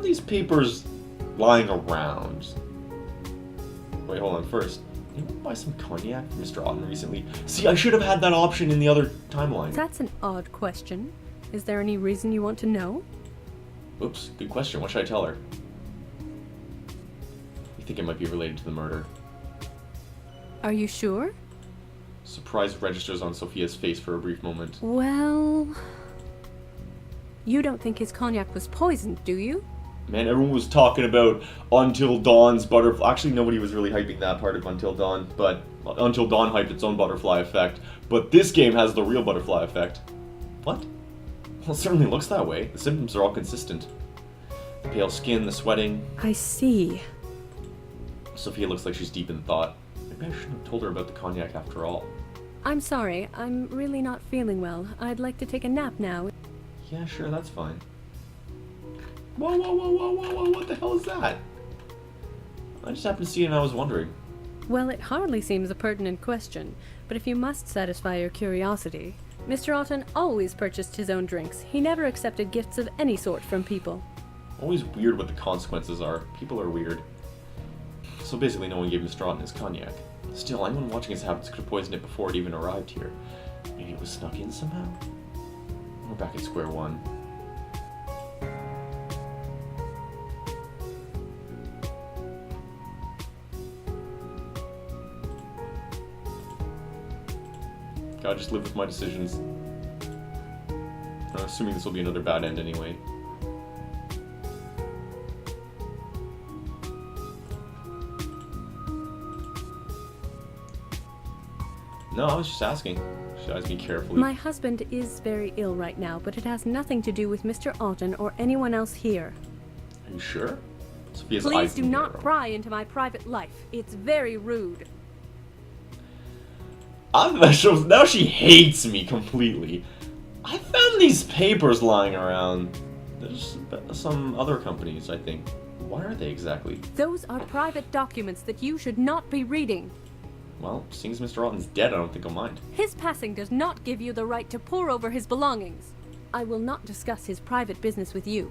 these papers lying around? Wait, hold on. First, did you buy some cognac for Mr. Otten recently? See, I should have had that option in the other timeline. That's an odd question. Is there any reason you want to know? Oops, good question. What should I tell her? You think it might be related to the murder? Are you sure? Surprise registers on Sophia's face for a brief moment. Well... You don't think his cognac was poisoned, do you? Man, everyone was talking about Until Dawn's butterfly. Actually, nobody was really hyping that part of Until Dawn, but Until Dawn hyped its own butterfly effect. But this game has the real butterfly effect. What? Well, it certainly looks that way. The symptoms are all consistent. The pale skin, the sweating. I see. Sophia looks like she's deep in thought. Maybe I shouldn't have told her about the cognac after all. I'm sorry, I'm really not feeling well. I'd like to take a nap now. Yeah, sure, that's fine. Whoa, whoa, whoa, whoa, whoa, whoa, what the hell is that? I just happened to see it and I was wondering. Well, it hardly seems a pertinent question, but if you must satisfy your curiosity, Mr. Otten always purchased his own drinks. He never accepted gifts of any sort from people. Always weird what the consequences are. People are weird. So basically no one gave Mr. Otten his cognac. Still, anyone watching his habits could have poisoned it before it even arrived here. Maybe it was snuck in somehow? We're back at square one. Gotta just live with my decisions. I'm assuming this will be another bad end anyway. No, I was just asking. She eyes me carefully. My husband is very ill right now, but it has nothing to do with Mr. Otten or anyone else here. Are you sure? Sophia's Please eyes do not pry into my private life. It's very rude. Now she hates me completely. I found these papers lying around. There's some other companies, I think. What are they exactly? Those are private documents that you should not be reading. Well, seeing as Mr. Otten's dead, I don't think I'll mind. His passing does not give you the right to pore over his belongings. I will not discuss his private business with you.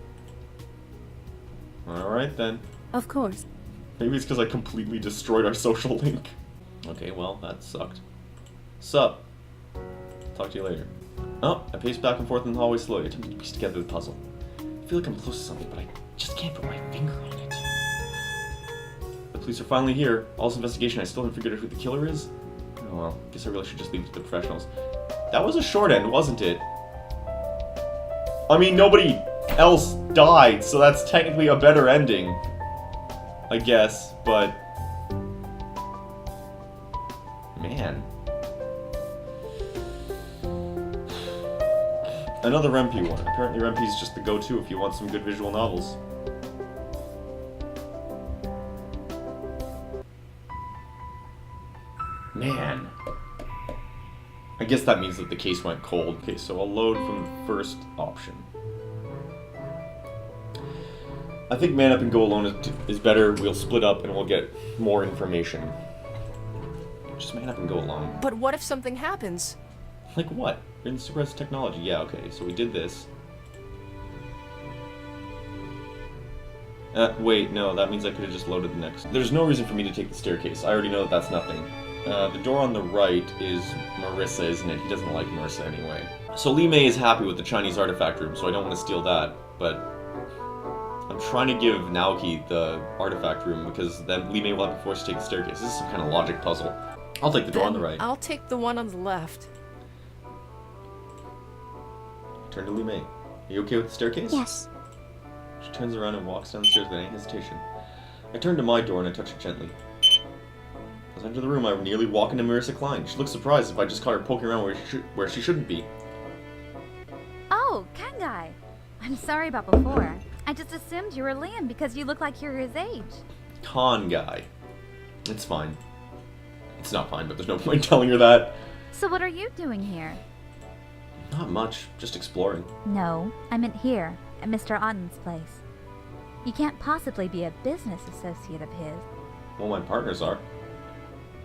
Alright then. Of course. Maybe it's because I completely destroyed our social link. Okay, well, that sucked. Sup? Talk to you later. Oh, I paced back and forth in the hallway slowly, attempting to piece together the puzzle. I feel like I'm close to something, but I just can't put my finger on it. The police are finally here. All this investigation, I still haven't figured out who the killer is. Oh well, guess I really should just leave it to the professionals. That was a short end, wasn't it? I mean, nobody else died, so that's technically a better ending. I guess, but... Man. Another Rempe one. Apparently Rempe's just the go-to if you want some good visual novels. Man. I guess that means that the case went cold. Okay, so I'll load from the first option. I think man up and go alone is better. We'll split up and we'll get more information. Just man up and go alone. But what if something happens? Like what? We're in suppressed technology. Yeah, okay, so we did this. Wait, no, that means I could have just loaded the next. There's no reason for me to take the staircase. I already know that that's nothing. The door on the right is Marissa, isn't it? He doesn't like Marissa anyway. So Li Mei is happy with the Chinese artifact room, so I don't want to steal that. But I'm trying to give Naoki the artifact room because then Li Mei will have to force to take the staircase. This is some kind of logic puzzle. I'll take the door on the right. I'll take the one on the left. Turn to Li Mei. Are you okay with the staircase? Yes. She turns around and walks down the stairs without any hesitation. I turn to my door and I touch it gently. As I enter the room, I nearly walk into Marissa Klein. She looks surprised if I just caught her poking around where she shouldn't be. Oh, Kansei. I'm sorry about before. I just assumed you were Liam because you look like you're his age. Con guy. It's fine. It's not fine, but there's no point telling her that. So what are you doing here? Not much, just exploring. No, I meant here, at Mr. Otten's place. You can't possibly be a business associate of his. Well, my partners are.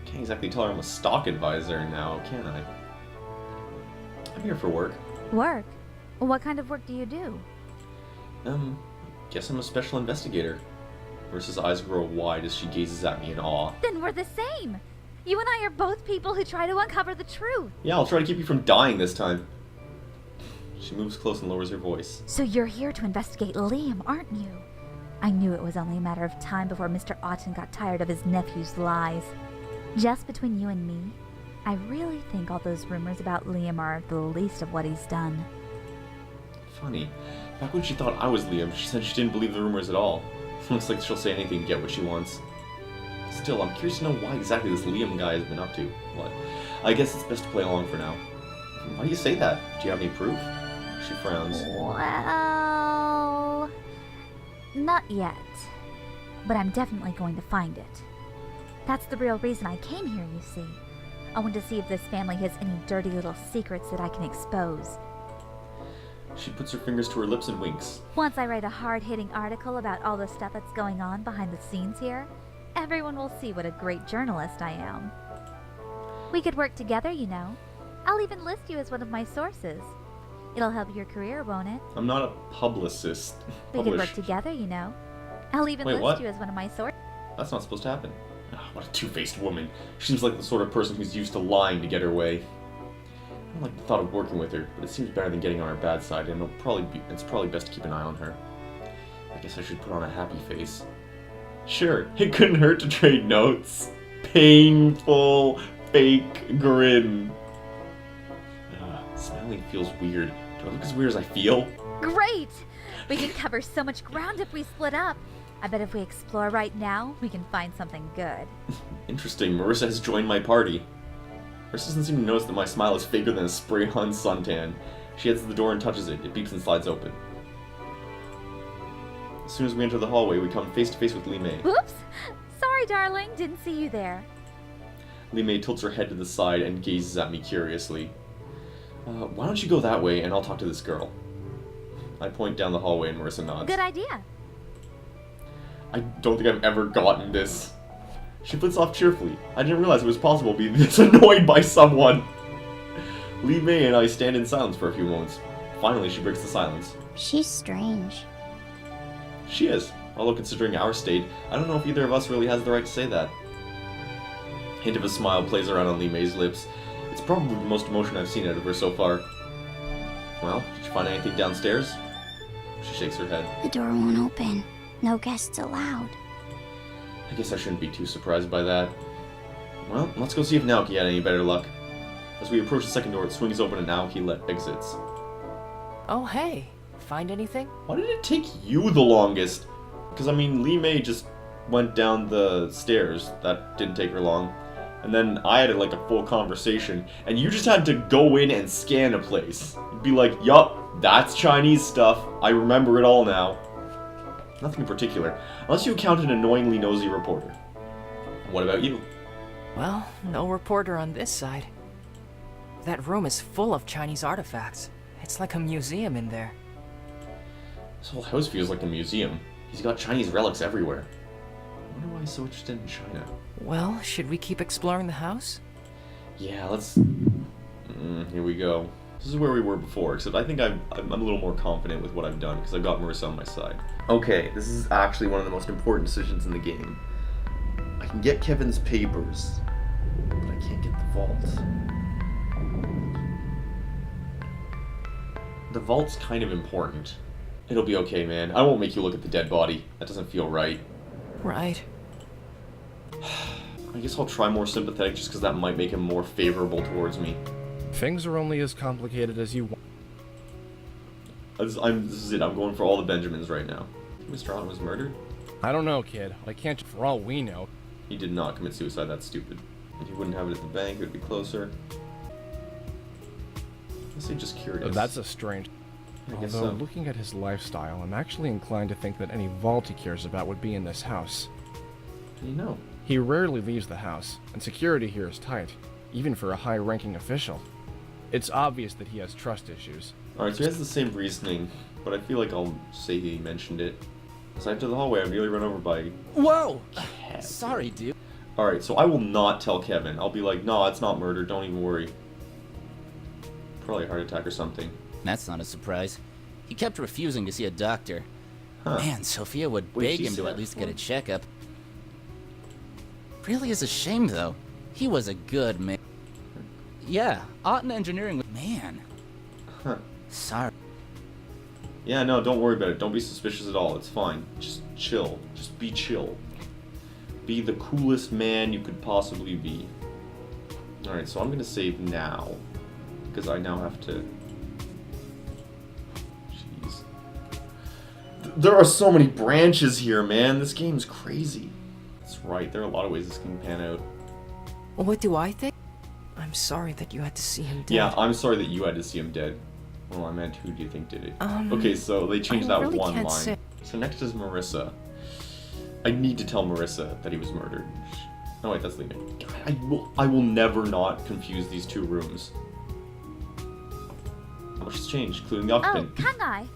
Can't exactly tell her I'm a stock advisor now, can I? I'm here for work. Work? What kind of work do you do? Guess I'm a special investigator. Marissa's eyes grow wide as she gazes at me in awe. Then we're the same. You and I are both people who try to uncover the truth. Yeah, I'll try to keep you from dying this time. She moves close and lowers her voice. So you're here to investigate Liam, aren't you? I knew it was only a matter of time before Mr. Otten got tired of his nephew's lies. Just between you and me, I really think all those rumors about Liam are the least of what he's done. Funny. Back when she thought I was Liam, she said she didn't believe the rumors at all. Looks like she'll say anything to get what she wants. Still, I'm curious to know why exactly this Liam guy has been up to. What? I guess it's best to play along for now. Why do you say that? Do you have any proof? She frowns. Well, not yet. But I'm definitely going to find it. That's the real reason I came here, you see. I want to see if this family has any dirty little secrets that I can expose. She puts her fingers to her lips and winks. Once I write a hard-hitting article about all the stuff that's going on behind the scenes here, everyone will see what a great journalist I am. We could work together, you know. I'll even list you as one of my sources. It'll help your career, won't it? I'm not a publicist. We could work together, you know. I'll even Wait, list what? you as one of my sources. That's not supposed to happen. Ah, what a two-faced woman. She seems like the sort of person who's used to lying to get her way. I don't like the thought of working with her, but it seems better than getting on her bad side, and it's probably best to keep an eye on her. I guess I should put on a happy face. Sure, it couldn't hurt to trade notes. Painful, fake grin. Smiling feels weird. Do I look as weird as I feel? Great! We could cover so much ground if we split up. I bet if we explore right now, we can find something good. Interesting, Marissa has joined my party. Marissa doesn't seem to notice that my smile is faker than a spray-on suntan. She heads to the door and touches it. It beeps and slides open. As soon as we enter the hallway, we come face to face with Li Mei. Whoops! Sorry, darling. Didn't see you there. Li Mei tilts her head to the side and gazes at me curiously. Why don't you go that way and I'll talk to this girl? I point down the hallway and Marissa nods. Good idea. I don't think I've ever gotten this. She flits off cheerfully. I didn't realize it was possible to be this annoyed by someone. Li Mei and I stand in silence for a few moments. Finally, she breaks the silence. She's strange. She is. Although considering our state, I don't know if either of us really has the right to say that. Hint of a smile plays around on Li Mei's lips. It's probably the most emotion I've seen out of her so far. Well, did you find anything downstairs? She shakes her head. The door won't open. No guests allowed. I guess I shouldn't be too surprised by that. Well, let's go see if Naoki had any better luck. As we approach the second door, it swings open and Naoki exits. Oh, hey. Find anything? Why did it take you the longest? Because, I mean, Li Mei just went down the stairs. That didn't take her long. And then I had like a full conversation, and you just had to go in and scan a place. You'd be like, yup, that's Chinese stuff. I remember it all now. Nothing in particular, unless you count an annoyingly nosy reporter. What about you? Well, no reporter on this side. That room is full of Chinese artifacts. It's like a museum in there. This whole house feels like a museum. He's got Chinese relics everywhere. I wonder why he's so interested in China. Well, should we keep exploring the house? Yeah, let's... here we go. This is where we were before, except I think I'm a little more confident with what I've done, because I've got Marissa on my side. Okay, this is actually one of the most important decisions in the game. I can get Kevin's papers, but I can't get the vault. The vault's kind of important. It'll be okay, man. I won't make you look at the dead body. That doesn't feel right. Right. I guess I'll try more sympathetic just because that might make him more favorable towards me. Things are only as complicated as you want. This is it. I'm going for all the Benjamins right now. Mr. Otten was murdered? I don't know, kid. I can't, for all we know. He did not commit suicide. That's stupid. If he wouldn't have it at the bank, it would be closer. I guess he's just curious. That's a strange... I guess Although, so. looking at his lifestyle, I'm actually inclined to think that any vault he cares about would be in this house. How do you know? He rarely leaves the house, and security here is tight, even for a high-ranking official. It's obvious that he has trust issues. Alright, so he has the same reasoning, but I feel like I'll say he mentioned it. As I enter the hallway, I'm nearly run over by... Whoa! Kevin. Sorry, dude. Alright, so I will not tell Kevin. I'll be like, no, it's not murder, don't even worry. Probably a heart attack or something. That's not a surprise. He kept refusing to see a doctor. Huh. Man, Sophia would Wait, beg she him said to that at least get a before? checkup. Really is a shame, though. He was a good man. Yeah, Otten Engineering. Man. Huh. Sorry. Yeah, no, don't worry about it. Don't be suspicious at all. It's fine. Just chill. Just be chill. Be the coolest man you could possibly be. Alright, so I'm gonna save now. Because I now have to... Jeez. There are so many branches here, man. This game's crazy. That's right. There are a lot of ways this can pan out. What do I think? I'm sorry that you had to see him dead. Yeah, I'm sorry that you had to see him dead. Well, I meant, who do you think did it? Okay, so they changed I that really one can't line. say. So next is Marissa. I need to tell Marissa that he was murdered. Oh wait, that's Lena. God, I will never not confuse these two rooms. How much has changed, including the Oh, occupant? Kansei!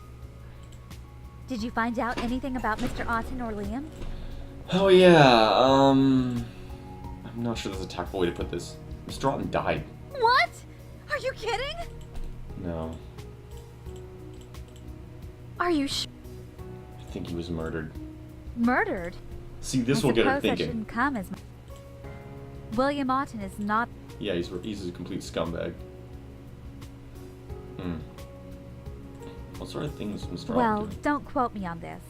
Did you find out anything about Mr. Otten or Liam? Oh yeah, I'm not sure there's a tactful way to put this. Mr. Otten died. What? Are you kidding? No, Are you sure? I think he was murdered. Murdered? See, this I will get her suppose that thinking. shouldn't come as William Otten is not. Yeah, he's a complete scumbag. What sort of things was Mr. Otten Well, doing? don't quote me on this,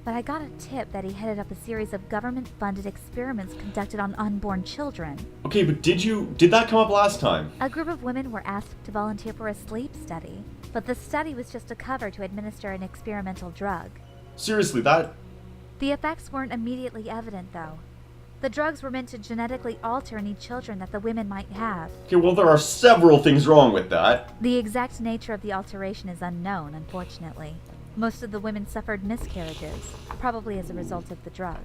but I got a tip that he headed up a series of government-funded experiments conducted on unborn children. Okay, but did that come up last time? A group of women were asked to volunteer for a sleep study, but the study was just a cover to administer an experimental drug. Seriously, that... The effects weren't immediately evident, though. The drugs were meant to genetically alter any children that the women might have. Okay, well, there are several things wrong with that. The exact nature of the alteration is unknown, unfortunately. Most of the women suffered miscarriages, probably as a result of the drug.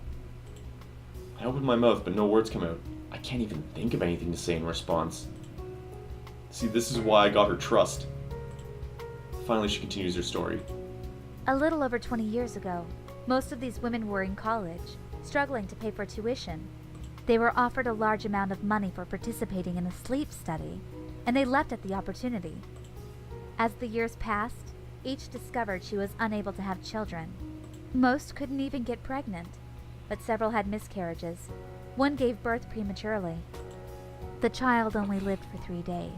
I opened my mouth, but no words come out. I can't even think of anything to say in response. See, this is why I got her trust. Finally, she continues her story. A little over 20 years ago, most of these women were in college, struggling to pay for tuition. They were offered a large amount of money for participating in a sleep study, and they leapt at the opportunity. As the years passed, each discovered she was unable to have children. Most couldn't even get pregnant, but several had miscarriages. One gave birth prematurely. The child only lived for 3 days.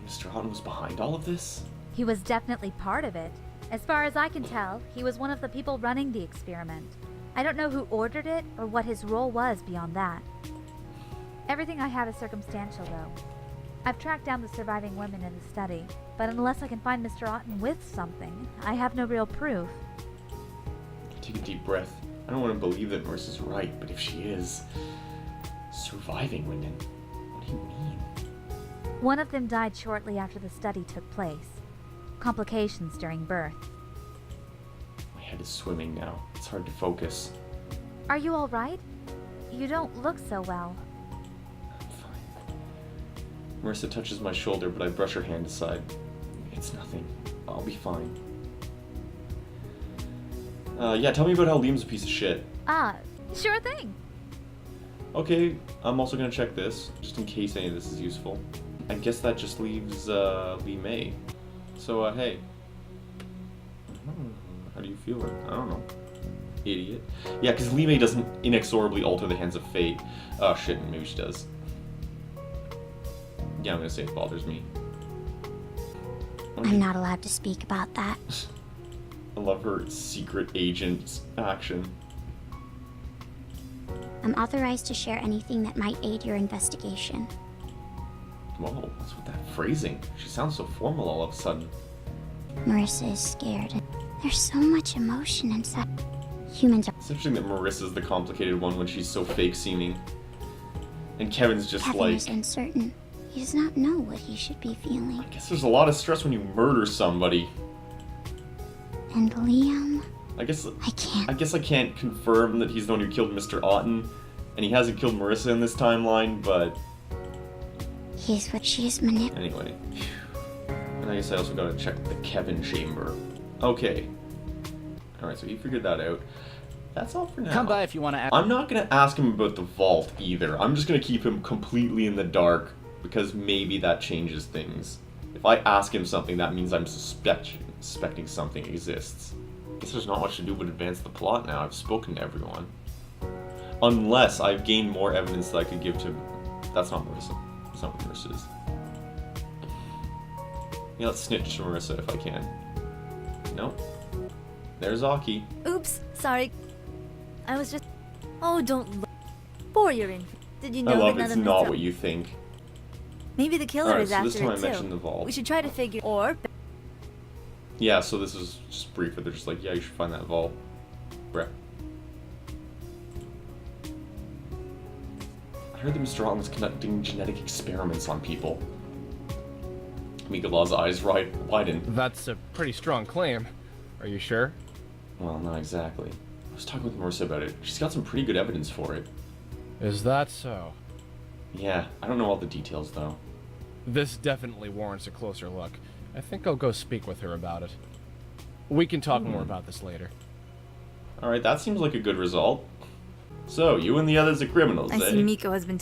Mr. Otten was behind all of this? He was definitely part of it. As far as I can tell, he was one of the people running the experiment. I don't know who ordered it or what his role was beyond that. Everything I have is circumstantial, though. I've tracked down the surviving women in the study, but unless I can find Mr. Otten with something, I have no real proof. Take a deep breath. I don't want to believe that Marissa's right, but if she is... Surviving women? What do you mean? One of them died shortly after the study took place. Complications during birth. My head is swimming now. It's hard to focus. Are you all right? You don't look so well. I'm fine. Marissa touches my shoulder, but I brush her hand aside. It's nothing. I'll be fine. Yeah, tell me about how Liam's a piece of shit. Ah, sure thing. Okay, I'm also gonna check this, just in case any of this is useful. I guess that just leaves, Lee May. So, hey. How do you feel? I don't know. Idiot. Yeah, because Lee May doesn't inexorably alter the hands of fate. Oh, shit, maybe she does. Yeah, I'm gonna say it bothers me. I'm not allowed to speak about that. I love her secret agent action. I'm authorized to share anything that might aid your investigation. Whoa, what's with that phrasing? She sounds so formal all of a sudden. Marissa is scared. There's so much emotion inside. Humans are. It's interesting that Marissa's the complicated one when she's so fake-seeming. And Kevin's just Kevin like... is uncertain. He does not know what he should be feeling. I guess there's a lot of stress when you murder somebody. And Liam, I guess I can't. I can't confirm that he's the one who killed Mr. Otten, and he hasn't killed Marissa in this timeline, but... He's what she's manipulating. Anyway. And I guess I also gotta check the Kevin chamber. Okay. Alright, so he figured that out. That's all for now. Come by if you want to. I'm not gonna ask him about the vault either. I'm just gonna keep him completely in the dark, because maybe that changes things. If I ask him something, that means I'm suspecting something exists. Guess there's not much to do but advance the plot now. I've spoken to everyone. Unless I've gained more evidence that I could give to... That's not Marissa. That's not what Marissa is. Yeah, let's snitch to Marissa if I can. Nope. There's Aki. Oops, sorry. I was just... Oh, don't look. For your info. Did you know I love that none it's of not this... what you think. Maybe the killer Alright, is so this after time I it mentioned the too. vault. We should try to figure... Or... Yeah, so this is just brief, but they're just like, yeah, you should find that vault. Bruh. I heard that Mr. Allen was conducting genetic experiments on people. Mikalaw's eyes widen. That's a pretty strong claim. Are you sure? Well, not exactly. I was talking with Marissa about it. She's got some pretty good evidence for it. Is that so? Yeah, I don't know all the details, though. This definitely warrants a closer look. I think I'll go speak with her about it. We can talk more about this later. Alright, that seems like a good result. So, you and the others are criminals, I eh? see Miko has been...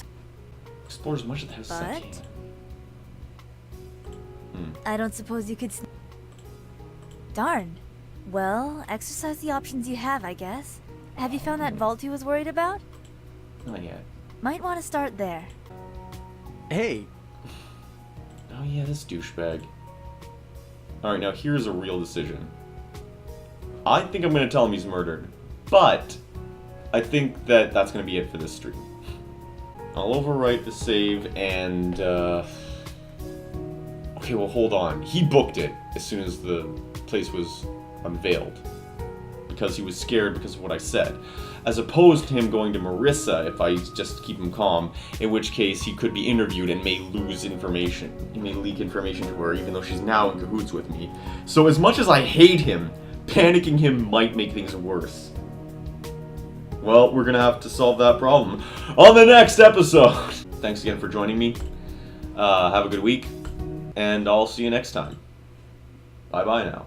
Explore as much of the house as I But- can. I don't suppose you could... Darn. Well, exercise the options you have, I guess. Have you found that vault he was worried about? Not yet. Might want to start there. Hey, Oh yeah, this douchebag. Alright, now here's a real decision. I think I'm gonna tell him he's murdered, but I think that that's gonna be it for this stream. I'll overwrite the save and, okay, well, hold on. He booked it as soon as the place was unveiled. Because he was scared because of what I said. As opposed to him going to Marissa if I just keep him calm, in which case he could be interviewed and may lose information. He may leak information to her even though she's now in cahoots with me. So as much as I hate him, panicking him might make things worse. Well, we're gonna have to solve that problem on the next episode. Thanks again for joining me. Have a good week, and I'll see you next time. Bye-bye now.